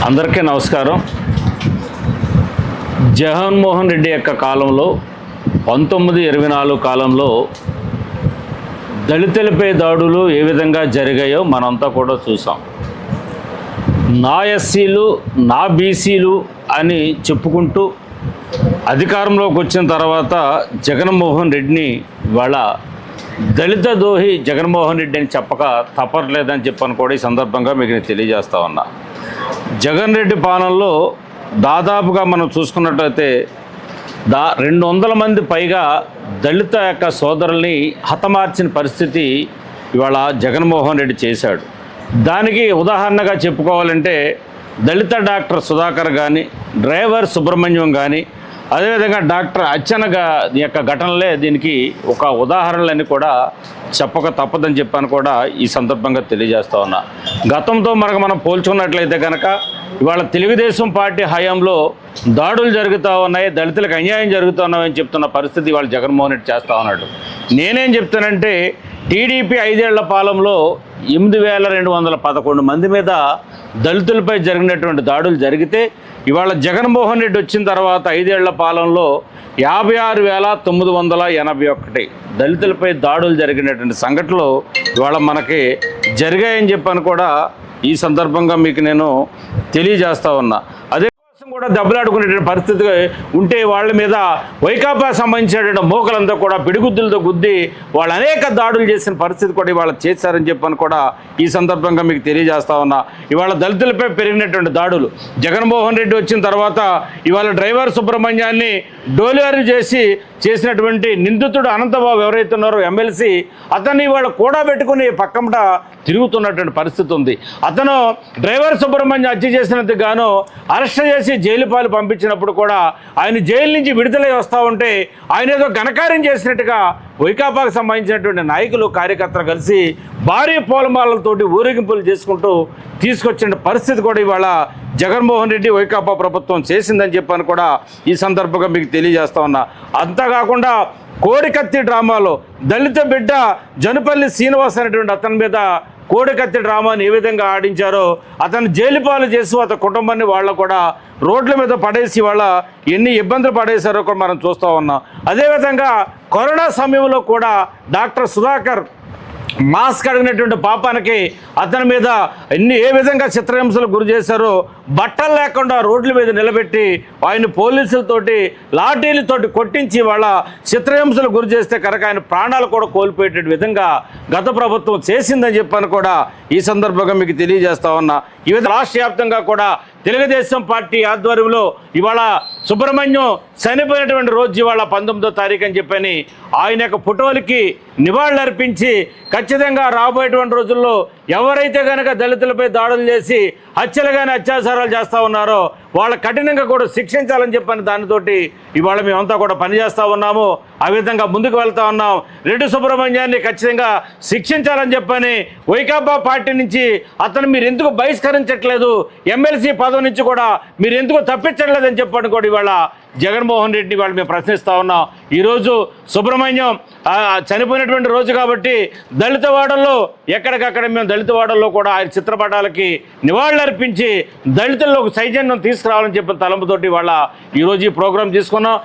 అందరికీ నమస్కారం. జగన్మోహన్ రెడ్డి యొక్క కాలంలో 1924 కాలంలో దళితులపై దాడులు ఏ విధంగా జరిగాయో మనంతా కూడా చూసాం. నా ఎస్సీలు నా బీసీలు అని చెప్పుకుంటూ అధికారంలోకి వచ్చిన తర్వాత జగన్మోహన్ రెడ్డిని వాళ్ళ దళిత దోహి జగన్మోహన్ రెడ్డి అని చెప్పక తప్పట్లేదని చెప్పని కూడా ఈ సందర్భంగా మీకు నేను తెలియజేస్తా ఉన్నా. జగన్ రెడ్డి పాలనలో దాదాపుగా మనం చూసుకున్నట్లయితే 200 మంది పైగా దళిత యొక్క సోదరుల్ని హతమార్చిన పరిస్థితి ఇవాళ జగన్మోహన్ రెడ్డి చేశాడు. దానికి ఉదాహరణగా చెప్పుకోవాలంటే దళిత డాక్టర్ సుధాకర్ కానీ, డ్రైవర్ సుబ్రహ్మణ్యం కానీ, అదేవిధంగా డాక్టర్ అర్చన యొక్క ఘటనలే దీనికి ఒక ఉదాహరణలని కూడా చెప్పక తప్పదని చెప్పాను కూడా ఈ సందర్భంగా తెలియజేస్తా ఉన్నా. గతంతో మనం పోల్చుకున్నట్లయితే కనుక ఇవాళ తెలుగుదేశం పార్టీ హయాంలో దాడులు జరుగుతూ ఉన్నాయి, దళితులకు అన్యాయం జరుగుతున్నాయని చెప్తున్న పరిస్థితి ఇవాళ జగన్మోహన్ రెడ్డి చేస్తూ ఉన్నాడు. నేనేం చెప్తానంటే టీడీపీ 5 ఏళ్ల పాలనలో 8211 మంది మీద దళితులపై జరిగినటువంటి దాడులు జరిగితే ఇవాళ జగన్మోహన్ రెడ్డి వచ్చిన తర్వాత 5 ఏళ్ల పాలనలో 56,981 దళితులపై దాడులు జరిగినటువంటి సంఘటనలు ఇవాళ మనకి జరిగాయని చెప్పని కూడా ఈ సందర్భంగా మీకు నేను తెలియజేస్తా ఉన్నా. అదే కూడా దెబ్బలాడుకునేటువంటి పరిస్థితి ఉంటే వాళ్ళ మీద వైకాపా సంబంధించినటువంటి మోకలంతా కూడా పిడిగుద్దులతో గుద్ది వాళ్ళు అనేక దాడులు చేసిన పరిస్థితి కూడా ఇవాళ చేశారని చెప్పని కూడా ఈ సందర్భంగా మీకు తెలియజేస్తా ఉన్నా. ఇవాళ దళితులపై పెరిగినటువంటి దాడులు జగన్మోహన్ రెడ్డి వచ్చిన తర్వాత ఇవాళ డ్రైవర్ సుబ్రహ్మణ్యాన్ని డోలివరీ చేసినటువంటి నిందితుడు అనంతబాబు ఎవరైతే ఉన్నారో ఎమ్మెల్సీ, అతన్ని ఇవాళ కూడా పెట్టుకుని పక్కమట తిరుగుతున్నటువంటి పరిస్థితి ఉంది. అతను డ్రైవర్ సుబ్రహ్మణ్యం హత్య చేసినందుకు గాను అరెస్ట్ చేసి జైలు పాలు పంపించినప్పుడు కూడా ఆయన జైలు నుంచి విడుదలై వస్తూ ఉంటే ఆయన ఏదో ఘనకార్యం చేసినట్టుగా వైకాపాకు సంబంధించినటువంటి నాయకులు కార్యకర్తలు కలిసి భారీ పూలమాలతోటి ఊరేగింపులు చేసుకుంటూ తీసుకొచ్చిన పరిస్థితి కూడా ఇవాళ జగన్మోహన్ రెడ్డి వైకాపా ప్రభుత్వం చేసిందని చెప్పని కూడా ఈ సందర్భంగా మీకు తెలియజేస్తా ఉన్నా. అంతేకాకుండా కోడికత్తి డ్రామాలో దళిత బిడ్డ జనుపల్లి శ్రీనివాస్ అనేటువంటి అతని మీద కోడికత్తి డ్రామాని ఏ విధంగా ఆడించారో, అతను జైలు పాలు చేసి అతని కుటుంబాన్ని వాళ్ళ కూడా రోడ్ల మీద పడేసి వాళ్ళ ఎన్ని ఇబ్బందులు పడేశారో కూడా మనం చూస్తూ ఉన్నాం. అదేవిధంగా కరోనా సమయంలో కూడా డాక్టర్ సుధాకర్ మాస్క్ అడిగినటువంటి పాపానికి అతని మీద ఏ విధంగా చిత్రహింసలు గురి చేశారో, బట్టలు లేకుండా రోడ్ల మీద నిలబెట్టి ఆయన పోలీసులతోటి లాఠీలతోటి కొట్టించి వాళ్ళ చిత్రహింసలు గురి చేస్తే కనుక ఆయన ప్రాణాలు కూడా కోల్పోయేట విధంగా గత ప్రభుత్వం చేసిందని చెప్పని కూడా ఈ సందర్భంగా మీకు తెలియజేస్తా ఉన్నా. ఈ విధంగా రాష్ట్ర వ్యాప్తంగా కూడా తెలుగుదేశం పార్టీ ఆధ్వర్యంలో ఇవాళ సుబ్రహ్మణ్యం చనిపోయినటువంటి రోజు ఇవాళ 19వ తారీఖు అని చెప్పని ఆయన యొక్క ఫోటోలకి నివాళులర్పించి ఖచ్చితంగా రాబోయేటువంటి రోజుల్లో ఎవరైతే కనుక దళితులపై దాడులు చేసి హత్యలు కానీ అత్యాచారాలు చేస్తూ ఉన్నారో వాళ్ళ కఠినంగా కూడా శిక్షించాలని చెప్పని దానితోటి ఇవాళ మేమంతా కూడా పనిచేస్తూ ఉన్నాము. ఆ విధంగా ముందుకు వెళ్తా ఉన్నాం. రెడ్డి సుబ్రహ్మణ్యాన్ని ఖచ్చితంగా శిక్షించాలని చెప్పని వైకాపా పార్టీ నుంచి అతను మీరు ఎందుకు బహిష్కరించట్లేదు, ఎమ్మెల్సీ పదవి నుంచి కూడా మీరు ఎందుకు తప్పించట్లేదని చెప్పని కూడా ఇవాళ జగన్మోహన్ రెడ్డి వాళ్ళు మేము ప్రశ్నిస్తూ ఉన్నాం. ఈరోజు సుబ్రహ్మణ్యం చనిపోయినటువంటి రోజు కాబట్టి దళితవాడల్లో ఎక్కడికక్కడ మేము దళితవాడల్లో కూడా ఆయన చిత్రపటాలకి నివాళులర్పించి దళితుల్లో ఒక చైతన్యం తీసుకురావాలని చెప్పిన తలంపుతోటి వాళ్ళ ఈరోజు ఈ ప్రోగ్రాం తీసుకున్నాం.